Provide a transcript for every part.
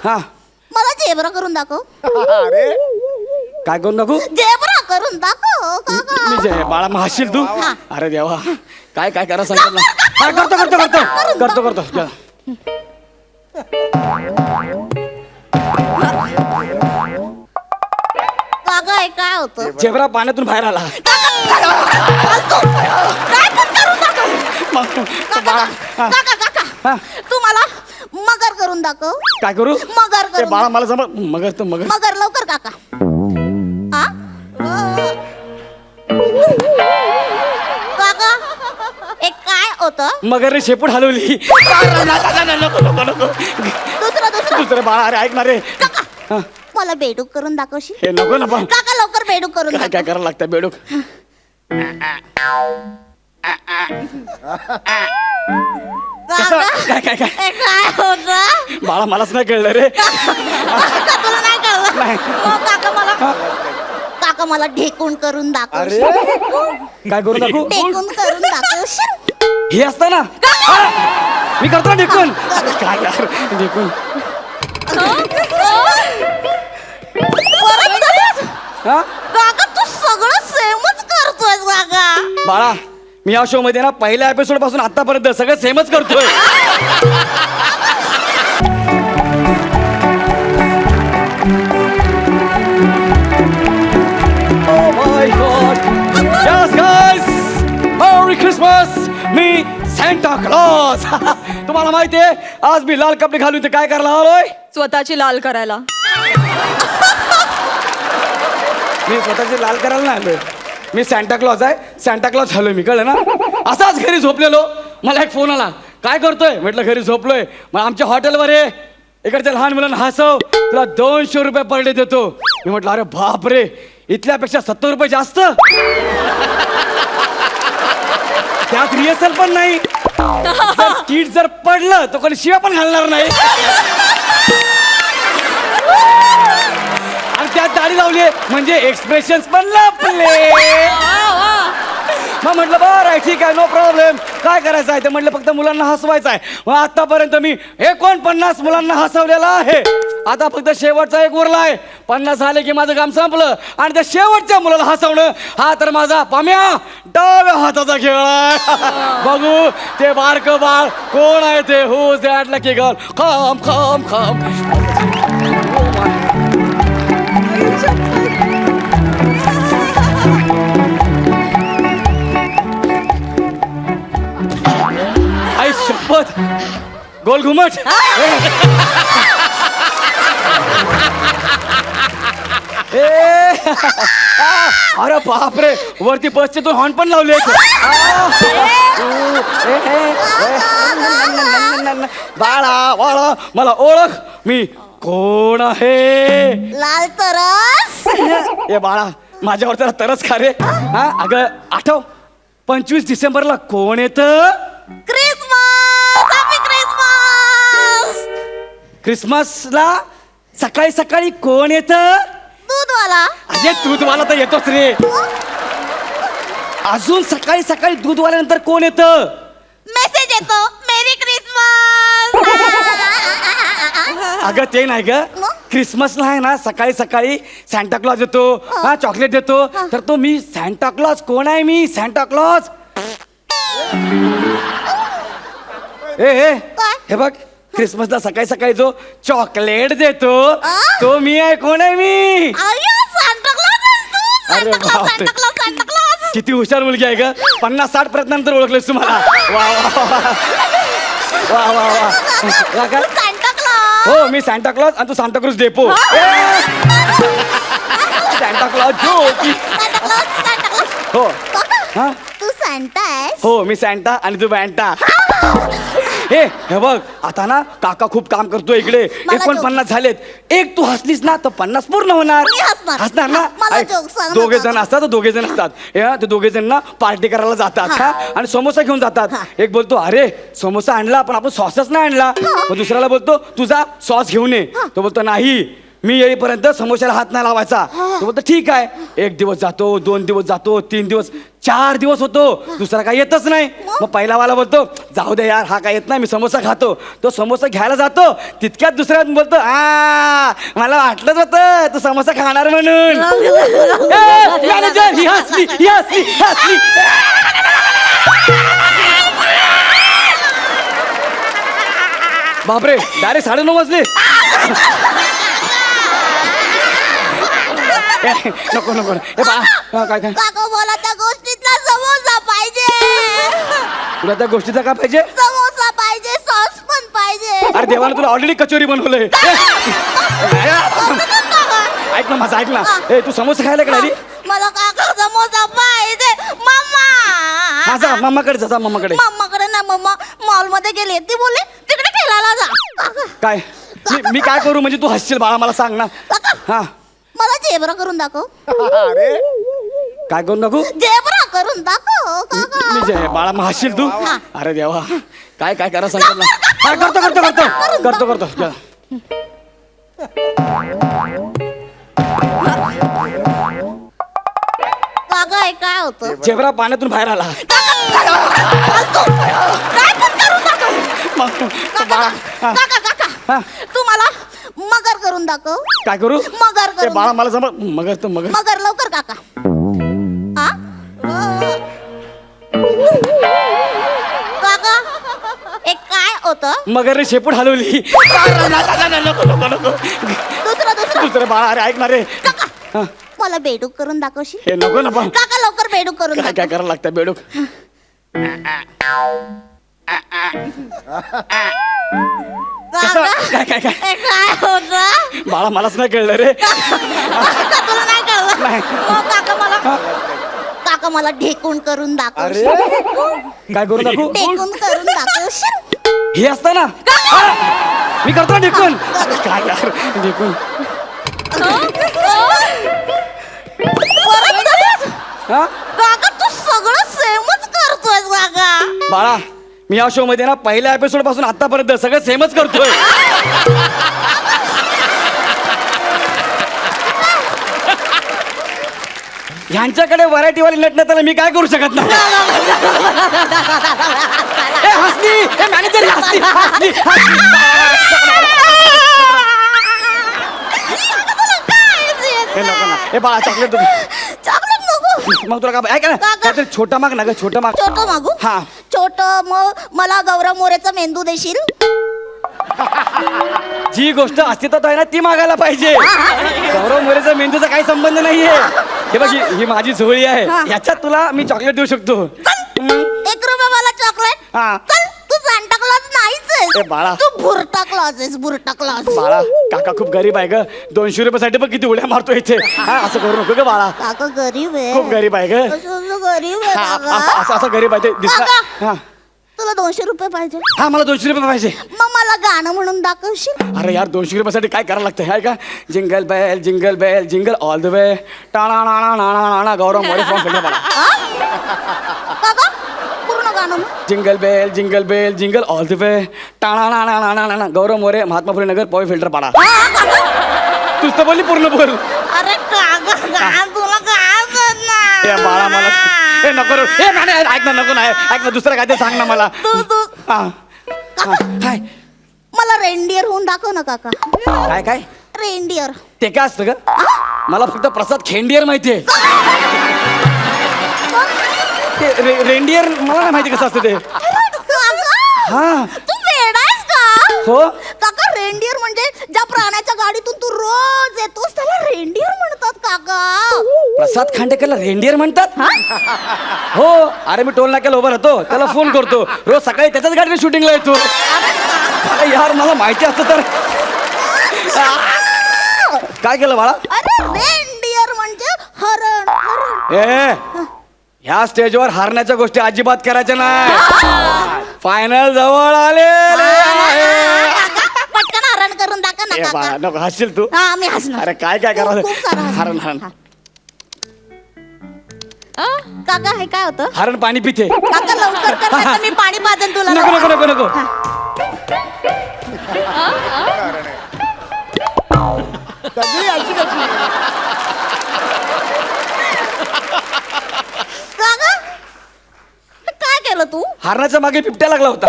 हा मला झेब्रा करून दाखव. अरे काय करून दाखवू? झेब्रा करून दाखव काका. मी जे बाळा म्हशील तू. हा. अरे देवा काय काय करा सांगितलं ना. हा करतो करतो करतो करतो करतो चला. काका हे काय होतं? झेब्रा पाण्यातून बाहेर आला. काय पण करून दाखव. मग तो बाळा हा. काका काका हा. तू मला मगर करून दाखव. काय करू? मगर ते करून बाळा मला समज मगर तर मगर मगर लवकर काका. हा? काका हे काय होतं? मगरने शेपूट हलवली. नको नको नको दुसरं दुसरं दुसरं बाळा अरे ऐक ना रे. काका मला बेडूक करून दाखवशील? हे नको ना पण काका लवकर बेडूक करून काय दाखव. काय करायला लागतं बेडूक. काका काय काय काय हे काय होतं? बाळा मलाच नाही कळलं रे. काका तुला नाही कळलं? नाही. मग काका मला ढेकून करून दाखव. अरे काय करू दाखवू? ढेकून करून दाखवशील? हे असतं ना मी करतो ना ढेकून. काय यार ढेकून परत तसंच? हा काका तू सगळं सेमच करतोय काका. बाळा मी या शो मध्ये ना पहिल्या एपिसोड पासून आतापर्यंत सगळं सेमच करतोय. Oh my God! Yes, guys! Merry Christmas! Me Santa clause. तुम्हाला माहितीये आज मी लाल कपडे घालून ते काय करायला आलोय? स्वतःची लाल करायला. मी स्वतःची लाल करायला नाही आलोय. मी सॅन्टा क्लॉज आहे. सॅन्टा क्लॉज झालोय मी, कळलं ना. असाच घरी झोपलेलो मला एक फोन आला. काय करतोय म्हटलं घरी झोपलोय. मग आमच्या हॉटेलवर आहे इकडच्या लहान मुलांना हसव तुला 200 रुपये पर डे देतो. मी म्हटलं अरे बाप रे इथल्यापेक्षा 70 रुपये जास्त. त्यात रिहर्सल पण नाही. स्किट जर पडलं तर कोणी शिव्या पण घालणार नाही. आणि त्यात दाढी लावली म्हणजे एक्सप्रेशन पण लपले. मग म्हटलं बरं ठीक आहे नो प्रॉब्लेम. काय करायचं आहे ते म्हटलं फक्त मुलांना हसवायचं आहे. मग आतापर्यंत मी 49 मुलांना हसवलेलं आहे. आता फक्त शेवटचा एक उरला आहे. 50 झाले की माझं काम संपलं. आणि त्या शेवटच्या मुलाला हसवणं हा तर माझा पाम्या डाव्या हाताचा खेळ आहे. बघू ते बारकं बाळ कोण आहे ते. हु दॅट लकी गर्ल. खम खम खम. आई शपथ गोल घुमट. अरे बापरे वरती बसचे तो हॉर्न पण लावले. बाळा बाळा मला ओळख मी कोण आहे. लाल तरस. ए बाळा माझ्यावर जरा तरच खा रे. हा अगं आठव 25 डिसेंबरला कोण येतं? क्रिसमस. Happy Christmas. क्रिसमसला सकाळी सकाळी कोण येतं? दूधवाला. अरे दूधवाला तर येतोच रे. अजून सकाळी सकाळी दूधवाल्यानंतर कोण येतं? मेसेज येतो मेरी क्रिसमस. अगं ते नाही ग. क्रिसमसला आहे ना सकाळी सकाळी सॅन्टा क्लॉज येतो. हा चॉकलेट देतो. तर तो मी सॅन्टा क्लॉज कोण आहे? मी सॅन्टा क्लॉज. ए हे बघ क्रिसमसला सकाळी सकाळी जो चॉकलेट देतो तो मी आहे. कोण आहे मी? सांता क्लॉज आहेस तू. अरे सांता क्लॉज, बापरे. Santa Claus, Santa Claus. किती हुशार मुलगी आहे ग. 50-60 प्रयत्नानंतर ओळखलेस तुम्हाला. वा वा वा वा वा वा का? Santa Claus. हो मी सॅन्टा क्लॉज आणि तू सांताक्रूज डेपो. सॅन्टा क्लॉज जो सांता क्लॉज, सांता क्लॉज. हो हा तू सांता आहेस. हो मी सॅन्टा आणि तू बॅन्टा. हे बघ आता ना काका खूप काम करतोय इकडे. मला 49 झालेत. एक तू हसलीस ना तर 50 पूर्ण होणार. मी हसणार. हसणार ना. मला ऐक, jokes सांग ना दोघे जण काका. असतात तर दोघे जण असतात. ते दोघे जण ना पार्टी करायला जातात. हा आणि समोसा घेऊन जातात. एक बोलतो अरे समोसा आणला पण आपण सॉसच नाही आणला. मग दुसऱ्याला बोलतो तुझा सॉस घेऊन ये. तो बोलतो नाही मी येईपर्यंत समोशाला हात नाही लावायचा. तो बोलतो ठीक आहे. एक दिवस जातो, 2 दिवस जातो, 3 दिवस, 4 दिवस होतो, दुसरा काही येतच नाही. मग पहिला वाला बोलतो जाऊ दे यार, हा काय येत नाही, मी समोसा खातो. तो समोसा घ्यायला जातो, तितक्यात दुसऱ्या बोलतो मला वाटलंच होतं तू समोसा खाणार म्हणून. मॅनेजर ही हसली, ही हसली, ही हसली. बापरे, डायरेक्ट 9:30 वाजले. नको नको ए बा, काय काय काका मला त्या गोष्टीतला समोसा पाहिजे. तुला त्या गोष्टीचा काय पाहिजे? समोसा पाहिजे, सॉस पण पाहिजे. अरे देवानं तुला ऑलरेडी कचोरी बनवलंय. ऐक ना माझं, ऐक ना. ए तू समोसा खायला का आली? मला काका समोसा पाहिजे. मम्मा हा जा मम्माकडे, जा मम्माकडे. मम्माकडे ना, मम्मा मॉल मध्ये गेली, ती बोलली तिकडे ठेलायला जा. काका, काय मी काय करू म्हणजे तू हसशील बाळा, मला सांग ना. काका, हा मला झेब्रा करून दाखव. अरे काय करू नको? झेब्रा करून दाखव काका. मी जे बाळा मग हसशील तू. हा. अरे देवा, काय काय करा सांगतो ना. हा करतो करतो करतो करतो करतो चला. काका हे काय होतं? झेब्रा पाण्यातून बाहेर आला. काय पण करून दाखव. बाळा हा. काका काका हा. तू मला मगर करून दाखव. काय करू? मगर ए करून बाळा मला समज मगर तर मगर. मगर लवकर काका. आ? काका हे काय होतं? मगरने शेपूट हलवली. नको नको नको. दुसरं दुसरं दुसरं बाळा, अरे ऐक ना रे. काका हा. मला बेडूक करून दाखवशील? हे नको ना पण. काका लवकर बेडूक करून काय काय दाखव. करायला लागतं बेडूक. कसं? काका काय काय काय हे काय होतं? बाळा मलाच नाही कळलं रे. काका तुला नाही कळलं? नाही. मग काका मला ढेकून करून दाखवशील? काय करू दाखवू? ढेकून करून दाखवशील? हे असतं ना. मी करतो ढेकून. अरे काय यार ढेकून. परत तसंच? हा काका तू सगळं सेमच करतोय काका. बाळा, मी या शो मध्ये ना पहिल्या एपिसोड पासून आतापर्यंत सगळं सेमच करतोय. ह्यांच्याकडे व्हरायटीवाली नटण्याला मी काय करू शकत नाही. ए, हसली. ए, मॅनेजर हसली, हसली, हसली. ए, नको ना. ए बाळा चॉकलेट तू. चॉकलेट नको. मग तुला काय ऐका ना, काका. काहीतरी छोटा माग ना ग, छोटा माग. छोटं मागू? हा. छोटं मग मला गौरव मोरेचा मेंदू देशील? जी गोष्ट अस्तित्वात आहे ना ती मागायला पाहिजे. गौरव मोरेचा मेंदूचा काही संबंध नाहीये. हे बघ ही माझी झोळी आहे, हा. ह्याच्यात तुला मी चॉकलेट देऊ शकतो. 1 रुपया मला चॉकलेट. हा. चल तू सांता क्लॉज नाहीच ए बाळा. तू भुरटा क्लॉज आहेस, भुरटा क्लॉज. बाळा काका खूप गरीब आहे ग, 200 रुपयासाठी बघ किती उड्या मारतो इथे. हा असं करू नको ग बाळा, काका गरीब आहे. खूप गरीब आहे ग. असं गरीब आहे हा, असं काका. असं असं गरीब आहे ते दिसला. काका. हा तुला 200 रुपये पाहिजे? हा मला 200 रुपये पाहिजे. मग मला गाणं म्हणून दाखवशील? अरे यार 200 रुपयासाठी काय करायला लागतं आहे का? Jingle bell jingle all the way टाणा नाणा नाणा नाणा गौरव मोरे फ्रॉम फिल्टर. हा? काका पूर्ण गाणं म्हण. Jingle bell jingle all the way टाणा नाणा नाणा नाणा गौरव मोरे महात्मा फुले नगर पॉई फिल्टर पाडा. हा, काका. तूच तर बोलली पूर्ण बोल. अरे काका गाणं तुला काय करणार? ए बाळा मला ए नको रे. ए नाही ऐक ना, नको नाही ऐक ना, दुसरं काय ते सांग ना मला. तू हा हा, काय मला रेनडियर होऊन दाखव ना काका. काय काय रेनडियर. ते काय असतं ग? मला फक्त प्रसाद खेंडियर माहितीये. ते रेंडियर मला नाही माहिती कसं असतं ते. काका हा तू वेडायस का? हो. काका रेनडियर म्हणजे ज्या प्राण्याच्या गाडीतून तू रोज येतोस त्याला रेनडियर म्हणतात काका. प्रसाद खांडेकरला रेंडियर म्हणतात? हो अरे मी टोल नाक्याला उभा राहतो, त्याला फोन करतो, रोज सकाळी त्याच्याच गाडीने शूटिंगला येतो. अरे यार मला माहिती असतं तर. काय केलं बाळा? अरे रेनडियर म्हणजे हरण. हरण. ए ह्या स्टेजवर हारण्याच्या गोष्टी अजिबात करायच्या नाही. फायनल जवळ आले. पटकन हरण करून दाखव ना ए काका. बाळा नको हसशील तू. हा मी हसणार. अरे काय काय करायचं? खूप सारं हसणार. हरण हरण काका हे काय होतं? हरण पाणी पिते. काका लवकर कर नाहीतर मी पाणी पाजन तुला. नको नको नको नको. हारण्याच्या मागे बिबट्या लागला होता.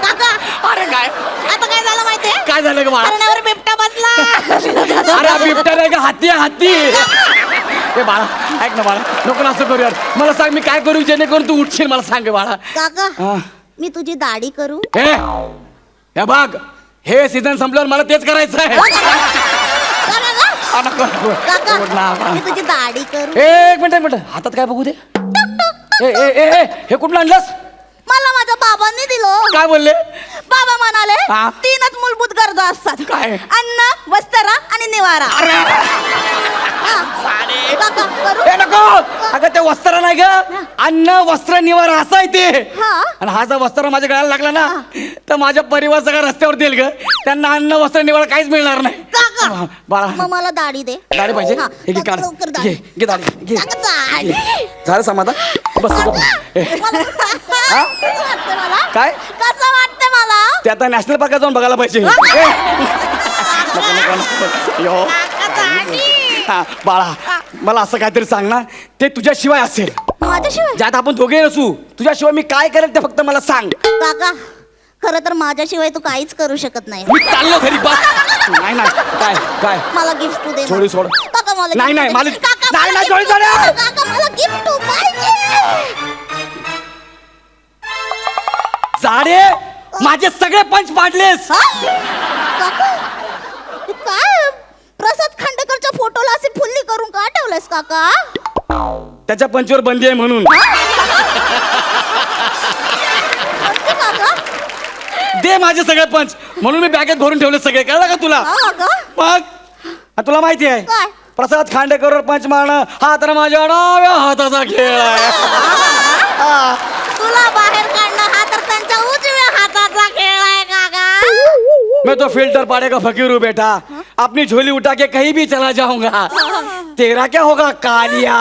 काका अरे काय आता काय झालं माहितीये? काय झालं ग बाळा? हरणावर बिबट्या बसला. अरे बिबट्या नाही का, हत्ती आहे, हत्ती. ए बाळा ऐक ना बाळा, नको ना असं करूयात. मला सांग मी काय करू जेणेकरून तू उठशील, मला सांग बाळा. काका हा. मी तुझी दाढी करू? हे बघ, हे सीझन संपल्यावर मला तेच करायचं आहे. काका मी तुझी दाढी करू? एक मिनिट हातात काय बघू दे. हे कुठलं आणलंस? मला माझ्या बाबांनी दिलं. काय बोलले? बाबा म्हणाले हा? 3च मूलभूत गरजा असतात. काय? अन्न, वस्त्र आणि निवारा. हा. काका करू? ए नको, अगं ते वस्त्र नाही ग, अन्न वस्त्र निवारा असं आहे ते. हा. आणि हा जर वस्त्र माझ्या गळ्याला लागला ना तर माझ्या परिवार सगळं रस्त्यावर देईल ग. त्यांना अन्न वस्त्र निवारा काहीच मिळणार नाही. काका बाळा मग मला दाढी दे. दाढी पाहिजे? हा. हे घे, काढ. लवकर घे दाढी. घे दाढी घे. काका, दाढी. झालं समाधान? बस गप्प. ए, मला हा? कसं वाटतं मला? काय? कसं वाटतं मला? ते आता नॅशनल पार्कात जाऊन बघायला पाहिजे. ए, नको. यो. काका, दाढी. हा, बाळा मला असं काहीतरी सांग ना, ते तुझ्याशिवाय असेल, माझ्याशिवाय? ज्यात आपण दोघे नसू. तुझ्याशिवाय मी काय करेल ते फक्त मला सांग. काका खरं तर माझ्याशिवाय तू काहीच करू शकत नाही. मी चाललो घरी बस. नाही काय काय मला गिफ्ट दे. सोडी सोड. काका मला नाही, gift नाही, दे. मला- काका, नाही, मला नाही, gift सोडी, सोडी. दे. काका मला गिफ्ट पाहिजे. जाडे माझे सगळे पंच पाडलेस. हा? काका हे काय प्रसाद खांडेकरच्या फोटोला अशी फुल्ली करून का ठेवलंयस काका? त्याच्या पंचवर बंदी आहे म्हणून. म्हणजे काका? दे माझे सगळे पंच, म्हणून मी बॅगेत भरून ठेवले सगळे. कळलं का तुला? हा का? मग तुला माहिती आहे काय? प्रसाद खांडेकरवर पंच मारणं हा तर माझ्या डाव्या हाताचा खेळ आहे. हा. तुला बाहेर काढणं हा तर त्यांच्या उजव्या हाताचा खेळ आहे काका. मैं तो फिल्टर पाड़ेगा फकीरू बेटा, अपनी झोली उठा के कहीं भी चला जाऊंगा. तेरा क्या होगा कालिया?